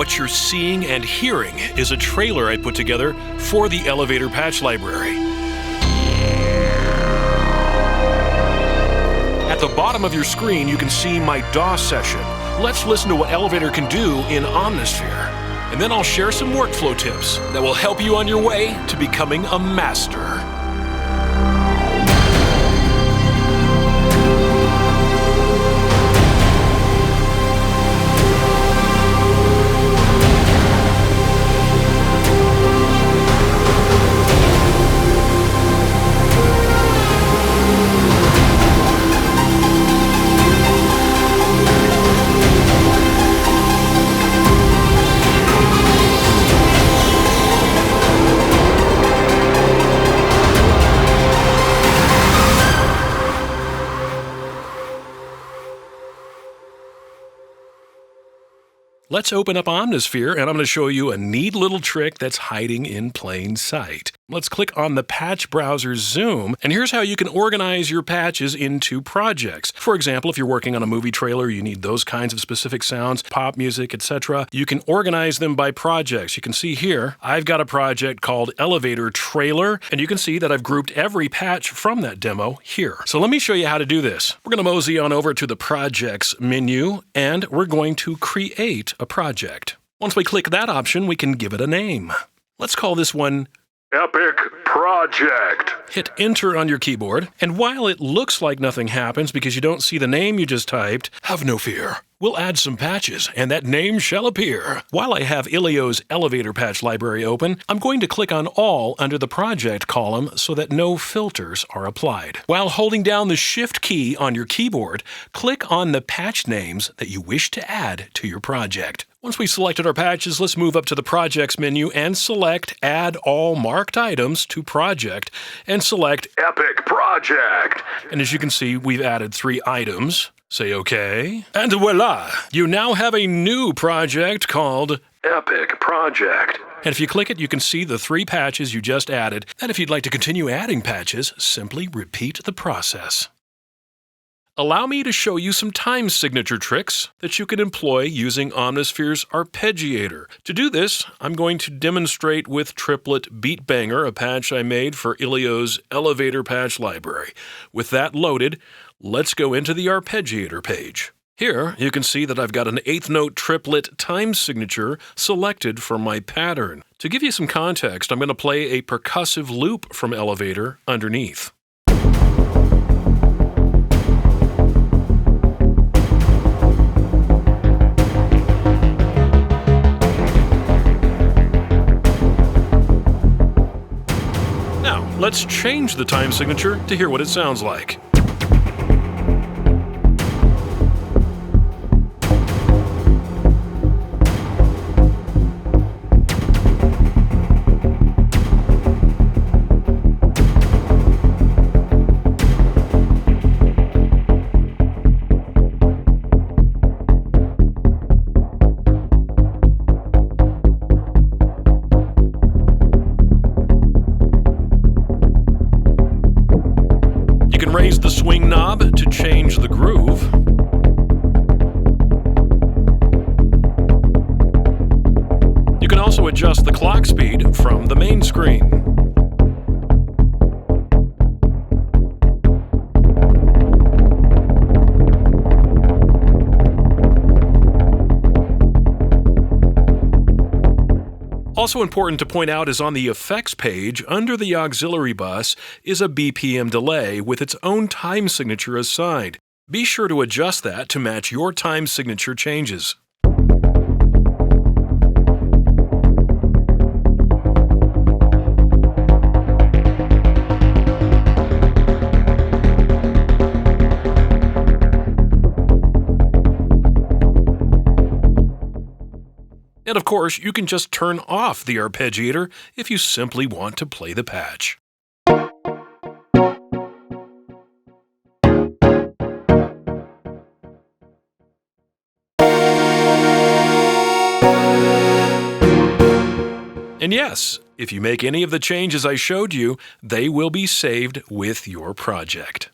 What you're seeing and hearing is a trailer I put together for the elevator patch library. At the bottom of your screen, you can see my DOS session. Let's listen to what Elevator can do in Omnisphere. And then I'll share some workflow tips that will help you on your way to becoming a master. Let's open up Omnisphere, and I'm going to show you a neat little trick that's hiding in plain sight. Let's click on the Patch Browser's Zoom, and here's how you can organize your patches into projects. For example, if you're working on a movie trailer, you need those kinds of specific sounds, pop music, etc. You can organize them by projects. You can see here, I've got a project called Elevator Trailer, and you can see that I've grouped every patch from that demo here. So let me show you how to do this. We're going to mosey on over to the Projects menu, and we're going to create a project. Once we click that option, we can give it a name. Let's call this one Epic Project. Hit Enter on your keyboard, and while it looks like nothing happens because you don't see the name you just typed, have no fear. We'll add some patches, and that name shall appear. While I have ILIO's Elevator Patch library open, I'm going to click on All under the Project column so that no filters are applied. While holding down the Shift key on your keyboard, click on the patch names that you wish to add to your project. Once we've selected our patches, let's move up to the Projects menu and select Add All Marked Items to Project and select Epic Project. And as you can see, we've added 3 items. Say OK. And voila! You now have a new project called Epic Project. And if you click it, you can see the 3 patches you just added. And if you'd like to continue adding patches, simply repeat the process. Allow me to show you some time signature tricks that you can employ using Omnisphere's arpeggiator. To do this, I'm going to demonstrate with Triplet Beat Banger, a patch I made for ILIO's Elevator Patch library. With that loaded, let's go into the arpeggiator page. Here, you can see that I've got an 8th note triplet time signature selected for my pattern. To give you some context, I'm going to play a percussive loop from Elevator underneath. Let's change the time signature to hear what it sounds like. Raise the swing knob to change the groove. You can also adjust the clock speed from the main screen. Also important to point out is on the Effects page, under the auxiliary bus, is a BPM delay with its own time signature assigned. Be sure to adjust that to match your time signature changes. And of course, you can just turn off the arpeggiator if you simply want to play the patch. And yes, if you make any of the changes I showed you, they will be saved with your project.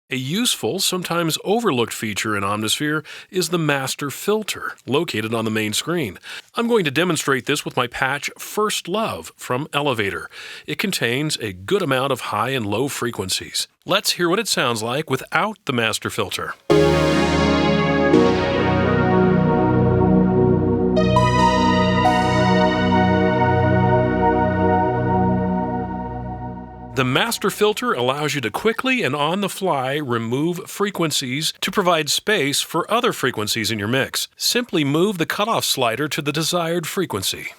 A useful, sometimes overlooked feature in Omnisphere is the master filter, located on the main screen. I'm going to demonstrate this with my patch First Love from Elevator. It contains a good amount of high and low frequencies. Let's hear what it sounds like without the master filter. The master filter allows you to quickly and on the fly remove frequencies to provide space for other frequencies in your mix. Simply move the cutoff slider to the desired frequency.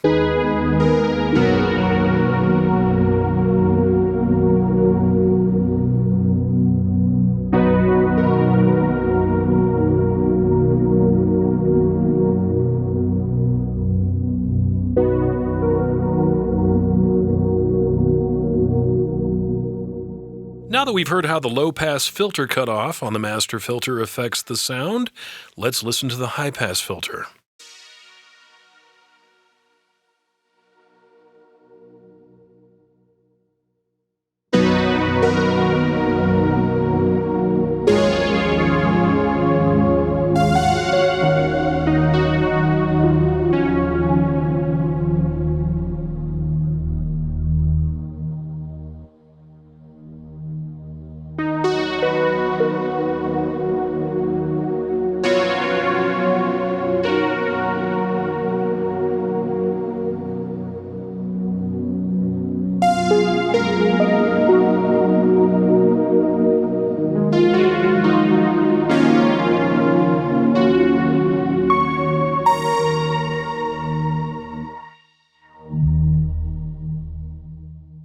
Now that we've heard how the low-pass filter cutoff on the master filter affects the sound, let's listen to the high-pass filter.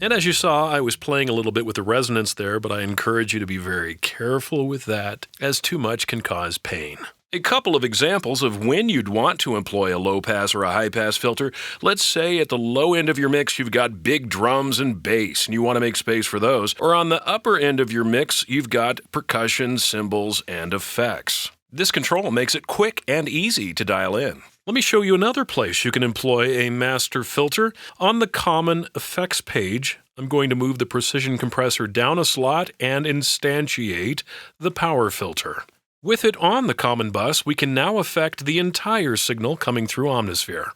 And as you saw, I was playing a little bit with the resonance there, but I encourage you to be very careful with that, as too much can cause pain. A couple of examples of when you'd want to employ a low-pass or a high-pass filter. Let's say at the low end of your mix you've got big drums and bass, and you want to make space for those. Or on the upper end of your mix, you've got percussion, cymbals, and effects. This control makes it quick and easy to dial in. Let me show you another place you can employ a master filter. On the Common Effects page, I'm going to move the precision compressor down a slot and instantiate the power filter. With it on the common bus, we can now affect the entire signal coming through Omnisphere.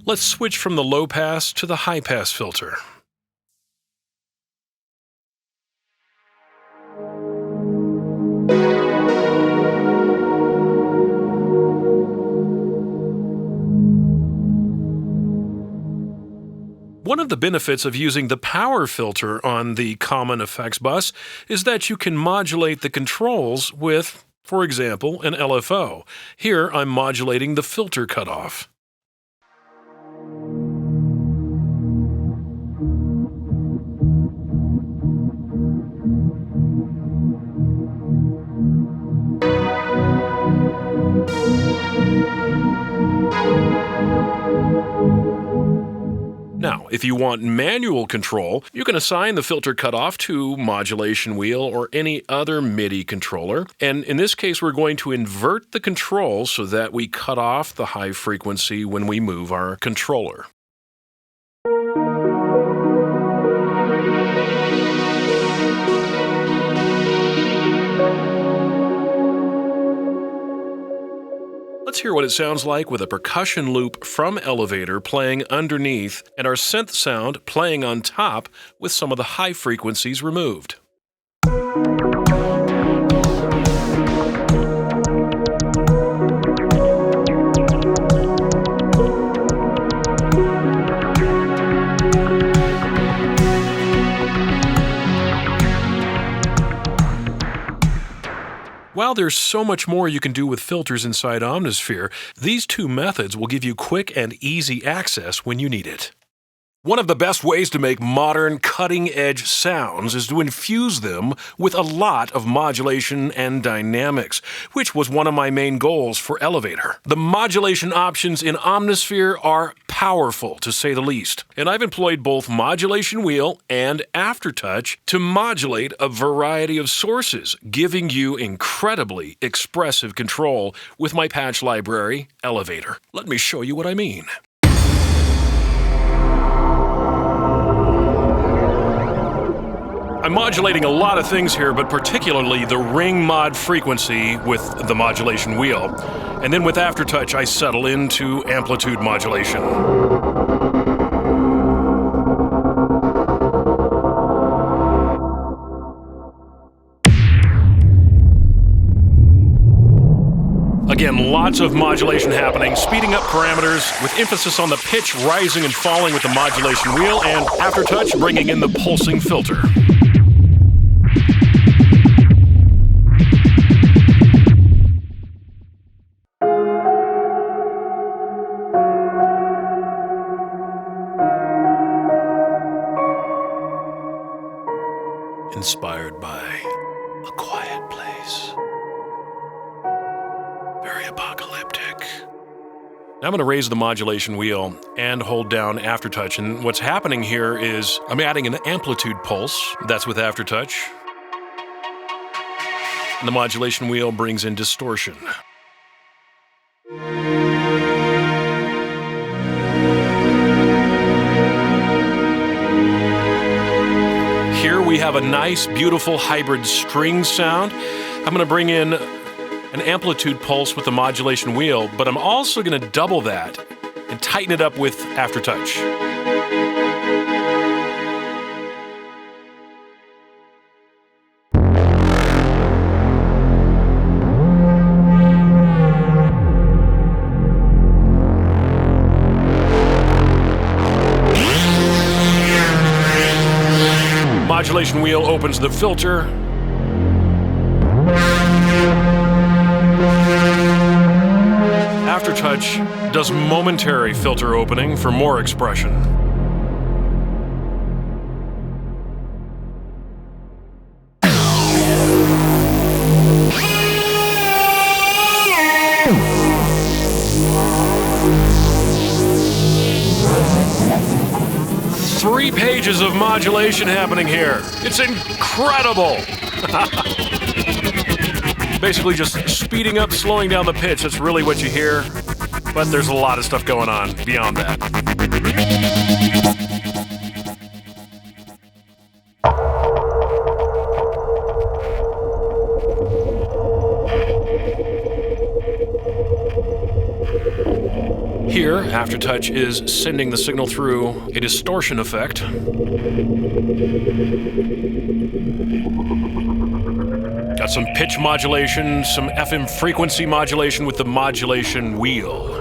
Let's switch from the low-pass to the high-pass filter. One of the benefits of using the power filter on the Common Effects bus is that you can modulate the controls with, for example, an LFO. Here I'm modulating the filter cutoff. Now, if you want manual control, you can assign the filter cutoff to modulation wheel or any other MIDI controller. And in this case, we're going to invert the control so that we cut off the high frequency when we move our controller. Let's hear what it sounds like with a percussion loop from Elevator playing underneath and our synth sound playing on top with some of the high frequencies removed. While there's so much more you can do with filters inside Omnisphere, these two methods will give you quick and easy access when you need it. One of the best ways to make modern, cutting-edge sounds is to infuse them with a lot of modulation and dynamics, which was one of my main goals for Elevator. The modulation options in Omnisphere are powerful, to say the least, and I've employed both Modulation Wheel and Aftertouch to modulate a variety of sources, giving you incredibly expressive control with my patch library, Elevator. Let me show you what I mean. I'm modulating a lot of things here, but particularly the ring mod frequency with the modulation wheel. And then with Aftertouch, I settle into amplitude modulation. Again, lots of modulation happening, speeding up parameters with emphasis on the pitch rising and falling with the modulation wheel, and Aftertouch bringing in the pulsing filter. Inspired by A Quiet Place. Very apocalyptic. Now I'm going to raise the modulation wheel and hold down Aftertouch. And what's happening here is I'm adding an amplitude pulse. That's with Aftertouch. And the modulation wheel brings in distortion. Here we have a nice, beautiful hybrid string sound. I'm going to bring in an amplitude pulse with the modulation wheel, but I'm also going to double that and tighten it up with Aftertouch. Modulation wheel opens the filter. Aftertouch does momentary filter opening for more expression. Three pages of modulation happening here. It's incredible. Basically just speeding up, slowing down the pitch. That's really what you hear. But there's a lot of stuff going on beyond that. Here, Aftertouch is sending the signal through a distortion effect. Got some pitch modulation, some FM frequency modulation with the modulation wheel.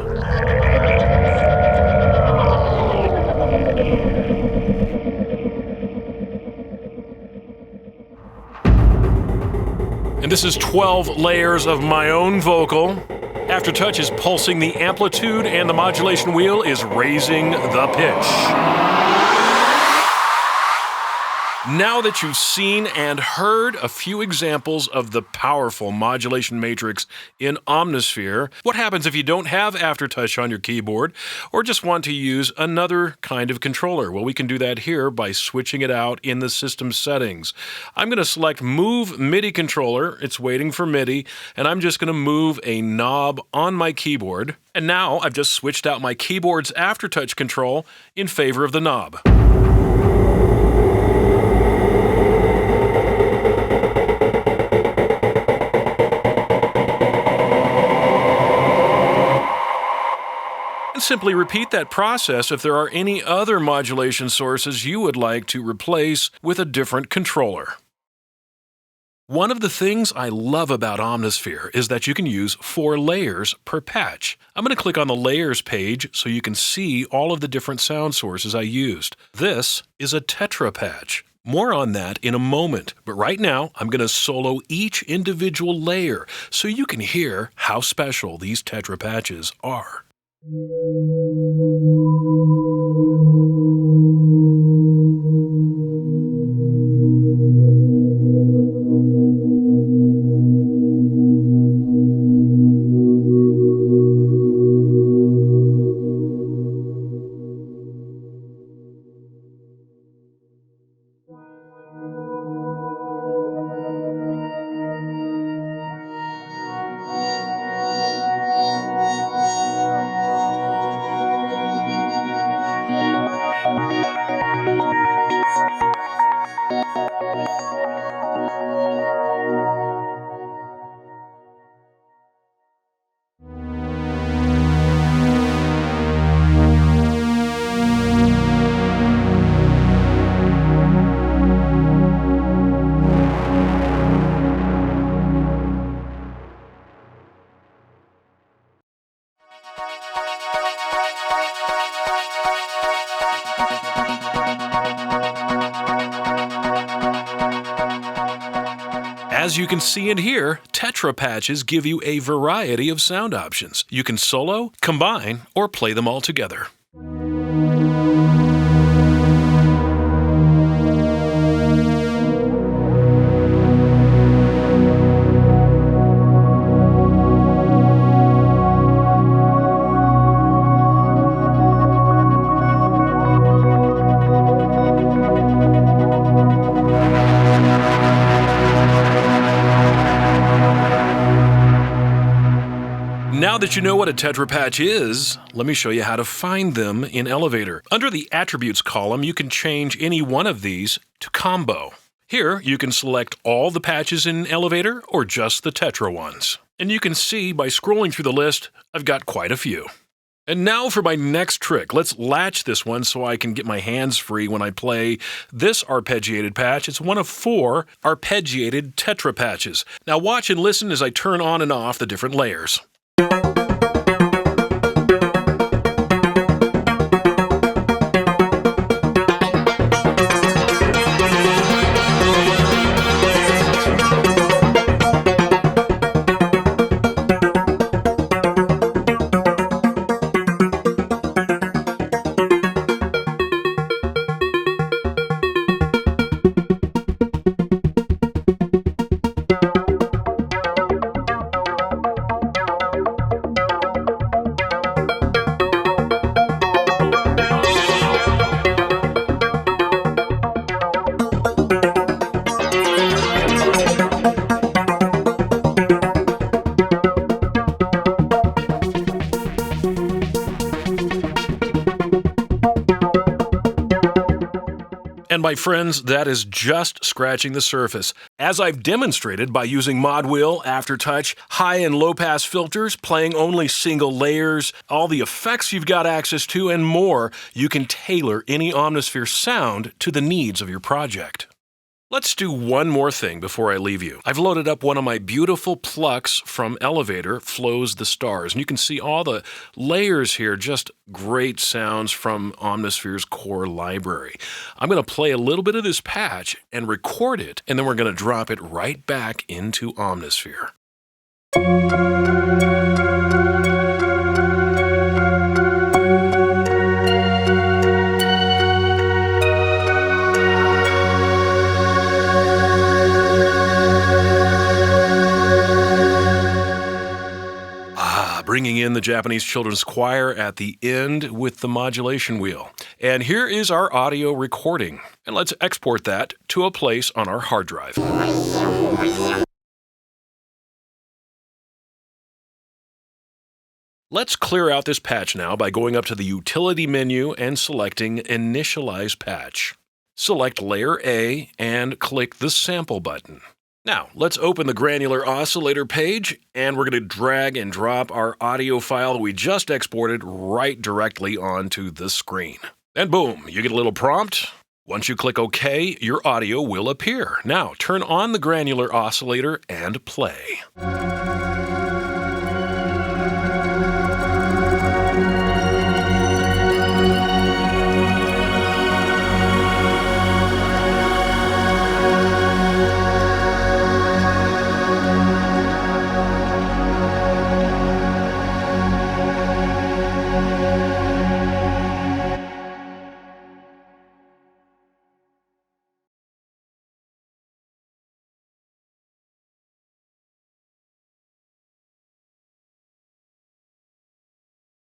And this is 12 layers of my own vocal. Aftertouch is pulsing the amplitude, and the modulation wheel is raising the pitch. Now that you've seen and heard a few examples of the powerful modulation matrix in Omnisphere, what happens if you don't have Aftertouch on your keyboard or just want to use another kind of controller? Well, we can do that here by switching it out in the system settings. I'm going to select Move MIDI Controller. It's waiting for MIDI, and I'm just going to move a knob on my keyboard. And now I've just switched out my keyboard's Aftertouch control in favor of the knob. Simply repeat that process if there are any other modulation sources you would like to replace with a different controller. One of the things I love about Omnisphere is that you can use 4 layers per patch. I'm going to click on the Layers page so you can see all of the different sound sources I used. This is a Tetra patch. More on that in a moment, but right now I'm going to solo each individual layer so you can hear how special these Tetra patches are. As you can see and hear, Tetra patches give you a variety of sound options. You can solo, combine, or play them all together. Now that you know what a Tetra patch is, let me show you how to find them in Elevator. Under the Attributes column, you can change any one of these to Combo. Here, you can select all the patches in Elevator or just the Tetra ones. And you can see by scrolling through the list, I've got quite a few. And now for my next trick. Let's latch this one so I can get my hands free when I play this arpeggiated patch. It's one of 4 arpeggiated Tetra patches. Now watch and listen as I turn on and off the different layers. And my friends, that is just scratching the surface. As I've demonstrated by using Mod Wheel, Aftertouch, high and low pass filters, playing only single layers, all the effects you've got access to, and more, you can tailor any Omnisphere sound to the needs of your project. Let's do one more thing before I leave you. I've loaded up one of my beautiful plucks from Elevator, Flows the Stars. And you can see all the layers here, just great sounds from Omnisphere's core library. I'm going to play a little bit of this patch and record it, and then we're going to drop it right back into Omnisphere. Bringing in the Japanese Children's Choir at the end with the modulation wheel. And here is our audio recording. And let's export that to a place on our hard drive. Let's clear out this patch now by going up to the Utility menu and selecting Initialize Patch. Select Layer A and click the Sample button. Now, let's open the granular oscillator page, and we're going to drag and drop our audio file we just exported right directly onto the screen. And boom, you get a little prompt. Once you click OK, your audio will appear. Now, turn on the granular oscillator and play.